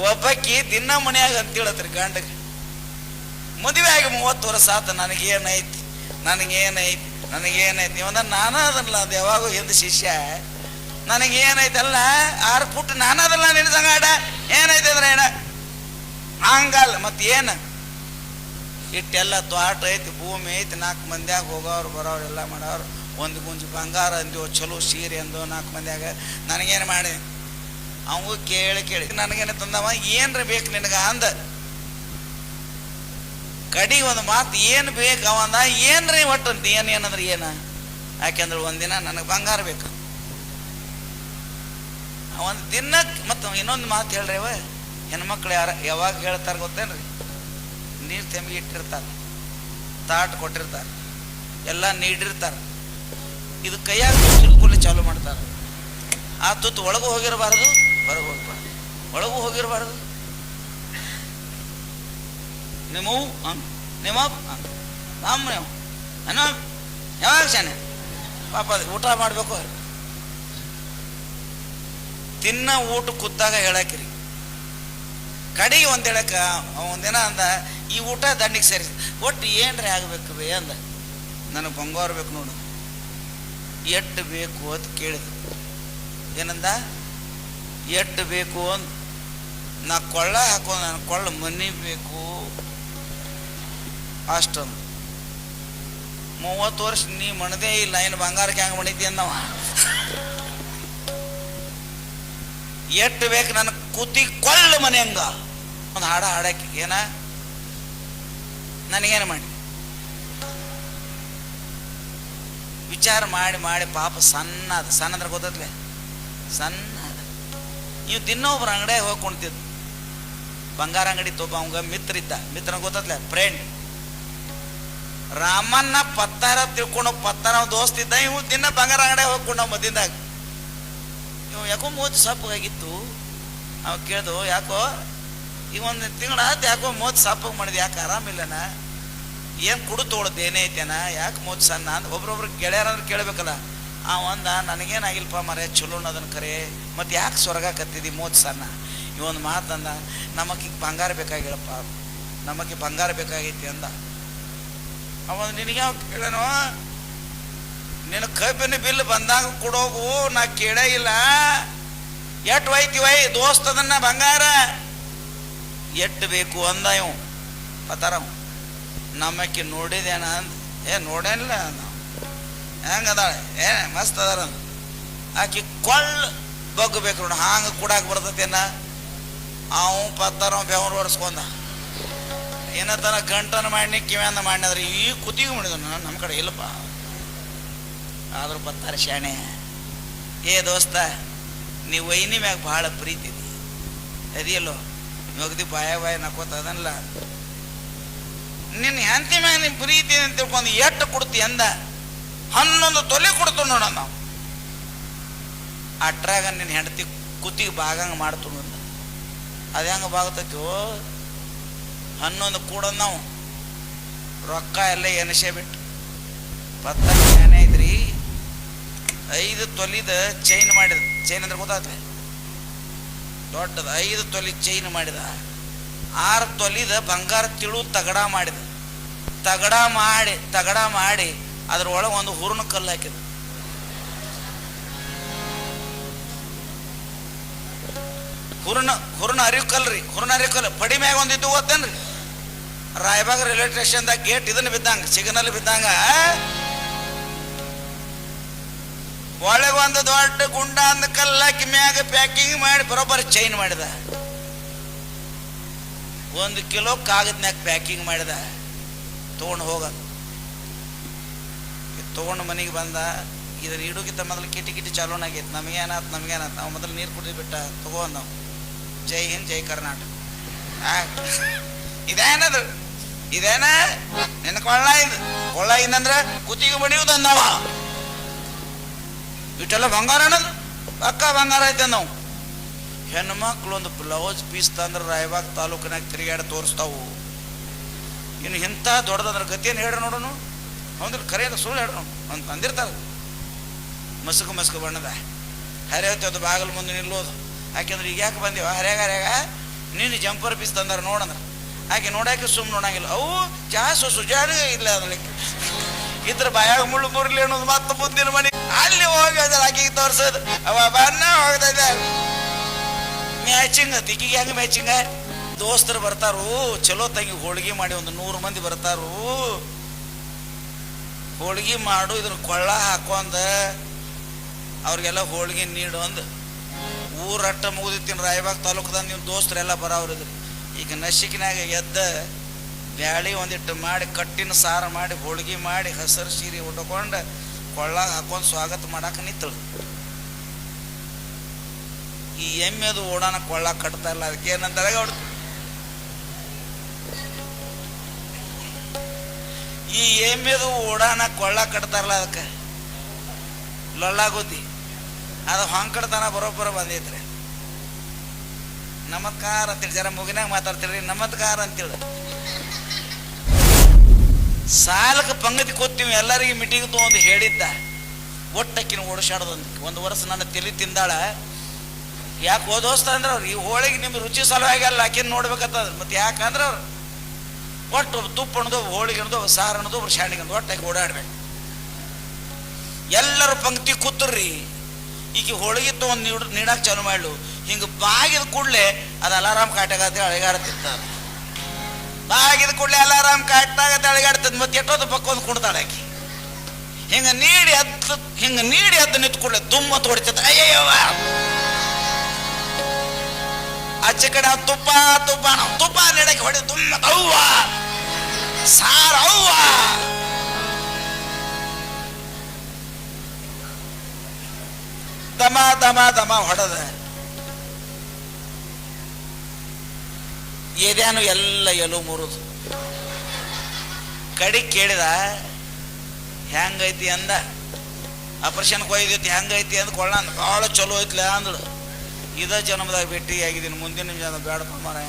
ಒಬ್ಬಾಕಿ ದಿನ ಮನ್ಯಾಗ ಅಂತೇಳತ್ರಿ ಗಂಡಗೆ, ಮದುವೆ ಆಗಿ 30 ವರ್ಷ ಆತ, ನನಗೇನೈತಿ ಇವನ ನಾನು ಅದಲ್ಲ, ಅದು ಯಾವಾಗೂ ಹಿಂದೆ ಶಿಷ್ಯ, ನನಗೇನೈತೆ ಅಲ್ಲ 6 ಫುಟ್ ನಾನದಲ್ಲ ನಿನ್ನ ಸಂಗಾಡ, ಏನೈತೆ ಅಂದ್ರೆ ಏನ ಹಂಗಲ್ಲ. ಮತ್ತೆ ಏನು ಇಟ್ಟೆಲ್ಲ ತ್ವಾಟ ಐತಿ, ಭೂಮಿ ಐತಿ, 4 ಮಂದ್ಯಾಗ ಹೋಗೋರು ಬರೋರು ಎಲ್ಲ ಮಾಡೋರು, ಒಂದು ಗುಂಜು ಬಂಗಾರ ಅಂದ್ಯೋ, ಚಲೋ ಸೀರೆ ಅಂದೋ 4 ಮಂದ್ಯಾಗ. ನನಗೇನು ಮಾಡಿ ಅವಂಗೂ ಕೇಳಿ ನನಗೇನು ತಂದವ, ಏನ್ರ ಬೇಕು ನಿನಗ ಅಂದ. ಕಡಿ ಒಂದು ಮಾತು, ಏನು ಬೇಕು ಅವಂದ, ಏನ್ರಿ ಒಟ್ಟು ಅಂತ ಏನಂದ್ರೆ ಏನು, ಯಾಕೆಂದ್ರೆ ಒಂದಿನ ನನಗೆ ಬಂಗಾರ ಬೇಕು. ಒಂದು ದಿನಕ್ಕೆ ಮತ್ತು ಇನ್ನೊಂದು ಮಾತು ಹೇಳ್ರಿ, ಹೆಣ್ಮಕ್ಳು ಯಾವಾಗ ಹೇಳ್ತಾರೆ ಗೊತ್ತೇನ್ರಿ, ನೀರು ತೆಂಬಿಗೆ ಇಟ್ಟಿರ್ತಾರೆ, ತಾಟ್ ಕೊಟ್ಟಿರ್ತಾರೆ, ಎಲ್ಲ ನೀಡಿರ್ತಾರೆ, ಇದು ಕೈಯಾಗ ತಿಳ್ಕೊಳ್ಳಿ ಚಾಲು ಮಾಡ್ತಾರೆ. ಆ ತುತ್ತು ಒಳಗೂ ಹೋಗಿರಬಾರ್ದು, ಹೊರಗೆ ಹೋಗ್ಬಾರ್ದು, ಒಳಗೂ ಹೋಗಿರಬಾರ್ದು. ನಿಮ್ಮವು ನಿಮ್ಮ ನಮ್ಮ ಅನ್ನೋ ಯಾವಾಗ ಶಾನೆ ಪಾಪ ಊಟ ಮಾಡಬೇಕು, ತಿನ್ನ ಊಟ ಕೂತಾಗ ಹೇಳಾಕಿರಿ. ಕಡೆಗೆ ಒಂದು ಹೇಳಕ್ಕ ಒಂದಿನ ಅಂದ, ಈ ಊಟ ದಂಡಿಗೆ ಸೇರಿ ಒಟ್ಟು ಏನ್ರಿ ಆಗಬೇಕು ಬೇ ಅಂದ. ನನಗೆ ಬಂಗಾರ ಬೇಕು ನೋಡು, ಎಟ್ಟು ಬೇಕು ಅಂತ ಕೇಳಿದ. ಏನಂದ, ಎಟ್ಟು ಬೇಕು ಅಂದ. ನಾ ಕೊಳ್ಳ ಹಾಕೋದು, ನನ್ನ ಕೊಳ್ಳ ಮನಿ ಬೇಕು ಅಷ್ಟೊಂದು. 30 ವರ್ಷ ನೀ ಮಣದೇ ಇಲ್ಲ, ಏನು ಬಂಗಾರಕ್ಕೆ ಹೆಂಗೆ ಮಣಿತಿ ಅಂದವ. ಎಟ್ಟು ಬೇಕು ನನ್ನ ಕೂತಿ ಕೊಳ್ಳ ಮನೆ ಹಂಗ ಒಂದು ಹಾಡಕ್ಕೆ ಏನ ನನಗೇನು ಮಾಡಿ ವಿಚಾರ ಮಾಡಿ ಪಾಪ ಸಣ್ಣ ಅಂದ್ರೆ ಗೊತ್ತತ್ಲೆ, ಸಣ್ಣ ಇವ್ ದಿನೊಬ್ರು ಅಂಗಡಿಯಾಗ ಹೋಗಿ ಕುಣ್ತಿದ್ದ. ಬಂಗಾರ ಅಂಗಡಿ ತೊಬ್ಬ ಅವಂಗ ಮಿತ್ರ ಗೊತ್ತತ್ಲೆ, ಫ್ರೆಂಡ್. ರಾಮನ್ನ ಪತ್ತಾರ ತಿಳ್ಕೊಂಡು ಪತ್ತಾರ ದೋಸ್ತ ಇದ್ದ, ಇವ್ ದಿನ ಬಂಗಾರ ಅಂಗಡಿಯಾಗ ಹೋಗ್ಕೊಂಡು ನಾವು ಮದ್ದಿಂದಾಗ. ಇವ್ ಯಾಕೋ ಮೂವತ್ತು ಸಪ್ಪಗಾಗಿತ್ತು. ಅವ ಕೇಳ್ದು, ಯಾಕೋ ಈಗ ಒಂದು ತಿಂಗಳ ಆಯ್ತು, ಯಾಕೋ ಮೂವತ್ತು ಸಪ್ಪಗೆ ಮಾಡಿದ್, ಯಾಕೆ ಆರಾಮಿಲ್ಲನ, ಏನು ಕುಡು ತೊಗೊಳದು ಏನೇ ಐತೇನ, ಯಾಕೆ ಮೂವತ್ತು ಸಣ್ಣ ಅಂತ ಒಬ್ರೊಬ್ರು ಗೆಳೆಯರಂದ್ರೆ ಕೇಳಬೇಕಲ್ಲ. ಅಂದ, ನನಗೇನಾಗಿಲ್ಲಪ್ಪ ಮರೆ, ಚಲೋ ಅದನ್ನು ಕರೆ, ಮತ್ತು ಯಾಕೆ ಸೊರಗಾಕತ್ತಿದ್ದಿ ಮೂವತ್ತು ಸಣ್ಣ. ಇವೊಂದು ಮಾತಂದ, ನಮಗೆ ಬಂಗಾರ ಬೇಕಾಗಿಲ್ಲಪ್ಪ, ನಮಗೆ ಬಂಗಾರ ಬೇಕಾಗೈತಿ ಅಂದ. ಅವ ನಿನಗೆ ಯಾವ ಕೇಳನೋ, ನಿನ್ನ ಕಬ್ಬಿನ ಬಿಲ್ ಬಂದಾಗ ಕೊಡೋಗು, ನಾ ಕೇಳೇ ಇಲ್ಲ. ಎಟ್ಟು ಒಯ್ತೀವೈ ದೋಸ್ತದನ್ನ ಬಂಗಾರ, ಎಟ್ಟು ಬೇಕು ಅಂದ ಇವು ಪತ್ತಾರ. ನಮ್ಮಕ್ಕಿ ನೋಡಿದೇನ ಅಂದ, ನೋಡೇನಿಲ್ಲ ನಾವು, ಹೆಂಗದಾಳೆ ಮಸ್ತ್ ಅದಾರ. ಆಕಿ ಕೊಳ್ಳ ಬಗ್ಬೇಕು ನೋಡ, ಹಂಗೆ ಕೂಡಾಕ ಬರ್ತತೇನ. ಅವು ಪತ್ತಾರ ಬೆವರು ಹೊಡ್ಸ್ಕೊಂಡ, ಏನತನ ಗಂಟನ ಮಾಡಿ ಕಿವ್ಯಾಂದ ಮಾಡಿದ್ರೆ ಈ ಕುತ್ತಿಗೆ ಮಾಡಿದ. ನಮ್ಮ ಕಡೆ ಇಲ್ಲಪ್ಪ, ಆದ್ರೂ ಪತ್ತಾರ ಶಾಣೆ. ಏ ದೋಸ್ತ, ನೀವು ವೈನಿ ಮ್ಯಾಗ ಭಾಳ ಪ್ರೀತಿ ಅದಿಯಲ್ಲೋ, ಹೋಗ್ದಿ ಬಾಯ ನಕ್ಕೋತ ಅದನ್ನಲ್ಲ, ನಿನ್ನ ಹೆಂಡತಿ ಮ್ಯಾಗ ನೀನು ಪ್ರೀತಿ ಅಂತ ತಿಳ್ಕೊಂಡು ಎಷ್ಟು ಕೊಡ್ತಿ ಅಂದ. 11 ತೊಲೆ ಕೊಡ್ತು ನೋಡ ನಾವು. ಅಟ್ರಾಗ ನಿನ್ನ ಹೆಂಡತಿ ಕುತ್ತಿಗೆ ಬಾಗಂಗೆ ಮಾಡ್ತು ನೋಡ. ಅದು ಹೆಂಗೆ ಬಾಗತೈತೋ, 11 ಕೂಡೋದು ನಾವು ರೊಕ್ಕ ಎಲ್ಲ ಎನಸೇ ಬಿಟ್ಟು. ಪತ್ತಾರ ಶಾನೆ ಐತ್ರಿ. 5 ತೊಲಿದ ಚೈನ್ ಮಾಡಿದ. ಚೈನ್ ಅಂದ್ರೆ ಗೊತ್ತಾಗ್ತದೆ, ದೊಡ್ಡದ 5 ತೊಲಿ ಚೈನ್ ಮಾಡಿದ. 6 ತೊಲಿದ ಬಂಗಾರ ತಿಳು ತಗಡ ಮಾಡಿದ. ತಗಡ ಮಾಡಿ ಅದ್ರೊಳಗೆ ಒಂದು ಹುರುನ ಕಲ್ಲು ಹಾಕಿದ. ಹುರುನ ಅರಿವು ಕಲ್ರಿ, ಹುರುನ ಅರಿವು ಕಲ್ಲು ಪಡಿ ಮ್ಯಾಗ ಒಂದಿದ್ದು ಗೊತ್ತೇನ್ರಿ, ರಾಯಬಾಗ ರೈಲ್ವೆ ಸ್ಟೇಷನ್ದಾಗ ಗೇಟ್ ಇದನ್ನ ಬಿದ್ದಂಗ, ಸಿಗ್ನಲ್ ಬಿದ್ದಂಗ ಒಳಗೆ ಒಂದು ದೊಡ್ಡ ಗುಂಡ ಅಂದ ಕಲ್ಲಾಕಿ ಮ್ಯಾಗ ಪ್ಯಾಕಿಂಗ್ ಮಾಡಿ ಬರೋಬ್ಬರ ಚೈನ್ ಮಾಡಿದ. 1 ಕಿಲೋ ಕಾಗದ್ನ್ಯಾಗ ಪ್ಯಾಕಿಂಗ್ ಮಾಡಿದ. ತೊಗೊಂಡು ಹೋಗೋದು. ತೊಗೊಂಡು ಮನೆಗೆ ಬಂದ. ಇದನ್ನ ಇಡೋಕ್ಕಿಂತ ಮೊದಲು ಕಿಟಿ ಚಾಲೂನಾಗೈತೆ. ನಮಗೇನಾತ್ ನಾವು ಮೊದಲು ನೀರು ಕುಡಿದು ಬಿಟ್ಟ ತಗೊಂಡ್ ನಾವು. ಜೈ ಹಿಂದ್, ಜೈ ಕರ್ನಾಟಕ. ಇದೇನದು, ಇದೇನ ನಿನ್ನ ಕೊಳ್ಳ ಇನ್ನಂದ್ರೆ ಕುತ್ತಿಗೆ ಬಡಿಯುವುದು ಅಂದವ. ಇಟ್ಟೆಲ್ಲ ಬಂಗಾರ ಅನ್ನೋದು ಪಕ್ಕ ಬಂಗಾರ ಐತೆ ನಾವು. ಹೆಣ್ಮಕ್ಳು ಒಂದು ಬ್ಲೌಸ್ ಪೀಸ್ ತಂದ್ರೆ ರಾಯಬಾಗ ತಾಲೂಕಿನಾಗ ತಿರುಗಾಡಿ ತೋರಿಸ್ತಾವು. ಇನ್ನು ಇಂಥ ದೊಡ್ಡದಂದ್ರೆ ಗತಿಯನ್ನು ಹೇಳ್ರಿ ನೋಡೋನು. ಹೌದ್ರ ಕರೆಯದ ಸುಳ್ಳು ಹೇಳ್ರಿ ಅಂತ ಅಂದಿರ್ತಾರೆ. ಮಸ್ಕು ಬಣ್ಣದ ಹರಿಯತ್ತೆ, ಅದು ಬಾಗಿಲು ಮುಂದೆ ನಿಲ್ಲೋದು. ಯಾಕೆಂದ್ರೆ ಈಗ ಯಾಕೆ ಬಂದೀವ ಹರ್ಯಾಗ ನೀನು ಜಂಪರ್ ಪೀಸ್ ತಂದಾರ ನೋಡಂದ್ರೆ ಆಕೆ ನೋಡಾಕೆ ಸುಮ್ಮನೆ ನೋಡಂಗಿಲ್ಲ. ಅವು ಜಾಸ್ತಿ ಸುಜಾಡ ಇಲ್ಲ ಅದಕ್ಕೆ ಇದ್ರ ಬಾಯಾಗ ಮುಳ್ಳು ಮುರ್ಲಿ ಅನ್ನೋದು ಮತ್ತೆ ಮುಂದಿನ ಮನೆ ಅಲ್ಲಿ ಹೋಗಿ ಅದ್ರ ಆಕೆಗೆ ತೋರ್ಸೋದು. ಅವ ಬನ್ನ ಹೋಗ್ತಾ ಇದ್ದ ಮ್ಯಾಚಿಂಗ್ ತಿಕ್ಕಿಗೆ ಹೆಂಗೆ ಮ್ಯಾಚಿಂಗ. ದೋಸ್ತರು ಬರ್ತಾರು, ಚಲೋ ತಂಗಿ ಹೋಳಿಗೆ ಮಾಡಿ ಒಂದು 100 ಮಂದಿ ಬರ್ತಾರು. ಹೋಳಿಗೆ ಮಾಡು ಇದನ್ನ ಕೊಳ್ಳ ಹಾಕೊಂಡ ಅವ್ರಿಗೆಲ್ಲ ಹೋಳಿಗೆ ನೀಡು ಅಂದು ಊರಟ್ಟ ಮುಗಿದಿತ್ತಿನ ರಾಯಬಾಗ್ ತಾಲೂಕದ ನೀವು ದೋಸ್ತರೆಲ್ಲ ಬರೋವ್ರಿದ್ರಿ. ಈಗ ನಶಿಕಿನಾಗ ಎದ್ದ ಬ್ಯಾಳಿ ಒಂದಿಟ್ಟು ಮಾಡಿ ಕಟ್ಟಿನ ಸಾರು ಮಾಡಿ ಹೋಳಿಗೆ ಮಾಡಿ ಹಸರು ಸೀರೆ ಉಟ್ಕೊಂಡು ಕೊಳ್ಳಾಗ ಹಾಕೊಂಡು ಸ್ವಾಗತ ಮಾಡಕ್ಕೆ ನಿಂತಳು. ಈ ಎಮ್ಮೆದು ಓಡಾನ ಕೊಳ್ಳ ಕಟ್ತಾ ಇಲ್ಲ, ಅದಕ್ಕೆ ಏನಂತಾರೆ ಈ ಎಮ್ಮೆದು ಓಡಾನ ಕೊಳ್ಳ ಕಟ್ತಾರಲ್ಲ ಅದಕ್ಕೆ ಲೊಳ್ಳಾಗುದ್ದಿ ಅದು ಹೊಂಕಡ್ತಾನ ಬರೋಬ್ಬರ ಬಂದೈತ್ರಿ. ನಮತ್ಕಾರ ಅಂತೇಳಿ ಜರ ಮುಗಿನಾಗ ಮಾತಾಡ್ತೀರಿ, ನಮತ್ಕಾರ ಅಂತೇಳಿ ಸಾಲಕ್ಕೆ ಪಂಗತಿ ಕೂತೀವಿ ಎಲ್ಲರಿಗೆ ಮೀಟಿಂಗ್ ತೊಗೊಂಡು ಹೇಳಿದ್ದ. ಒಟ್ಟಕ್ಕಿನ ಓಡಿಸಾಡೋದಂತ 1 ವರ್ಷ ನನ್ನ ತಲೆ ತಿಂದಾಳ. ಯಾಕೆ ಓದೋಸ್ತ ಅಂದ್ರೆ ಅವ್ರು ಈ ಹೋಳಿಗೆ ನಿಮ್ಗೆ ರುಚಿ ಸಲುವಾಗಿ ಅಲ್ಲ ಆಕಿನ ನೋಡ್ಬೇಕಂತಂದ್ರೆ ಮತ್ತೆ ಯಾಕಂದ್ರೆ ಅವ್ರು ಒಟ್ಟು ತುಪ್ಪ ಅನ್ನೋದು ಹೋಳಿಗೆ ಅನ್ನೋದು ಸಾರು ಅನ್ನೋದು ಒಬ್ರು ಶಾಣಿಗೆ ಅನ್ನೋದು ಒಟ್ಟಾಗಿ ಓಡಾಡ್ಬೇಕು. ಎಲ್ಲರೂ ಪಂಕ್ತಿ ಕೂತ್ರಿ. ಈಗ ಹೋಳಿಗೆ ತೊಗೊಂಡು ನೀಡಕ್ಕೆ ಚಾಲು ಮಾಡ್ಲು ಹಿಂಗೆ ಬಾಗಿದ ಕೂಡಲೇ ಅದು ಅಲಾರಾಮ್ ಕಾಟಾಗತ್ತೆ ಅಳಿಗಾಡ್ತಿತ್ತ. ಬಾಗಿದ ಕೂಡಲೇ ಅಲಾರಾಮ್ ಕಾಟಾಗತ್ತೆ ಅಳಿಗಾಡ್ತದ. ಮತ್ತೆ ಎಟ್ಟೋದು ಪಕ್ಕೊಂದು ಕುಡ್ತಾಳೆ ಆಕಿ. ಹಿಂಗೆ ನೀಡಿ ಎದ್ದು ನಿಂತು ಕೂಡಲೇ ತುಂಬ ಹೊಡಿತದ. ಅಯ್ಯವ್ವ ಆಚೆ ಕಡೆ ತುಪ್ಪ ನೀಡಕ್ಕೆ ಹೊಡೆ ತುಂಬ ಅವ್ವ ಸಾರ ಅವ್ವ ದಮ ಹೊಡೆದ ಏದ್ಯಾನು ಎಲ್ಲ ಎಲು ಮುರಿದು ಕಡಿ ಕೇಳಿದ ಹೆಂಗೈತಿ ಅಂದ. ಆಪರೇಷನ್ಗೆ ಹೋಯ್ದೈತಿ ಹೆಂಗೈತಿ ಅಂದ ಕೊಳ್ಳ ಭಾಳ ಚಲೋ ಐತ್ಲ ಅಂದಳು. ಇದ ಜನ್ಮದಾಗ ಭೇಟಿ ಆಗಿದ್ದೀನಿ, ಮುಂದಿನ ಜನ ಬೇಡಪ್ಪ ಮಾರಾಯ.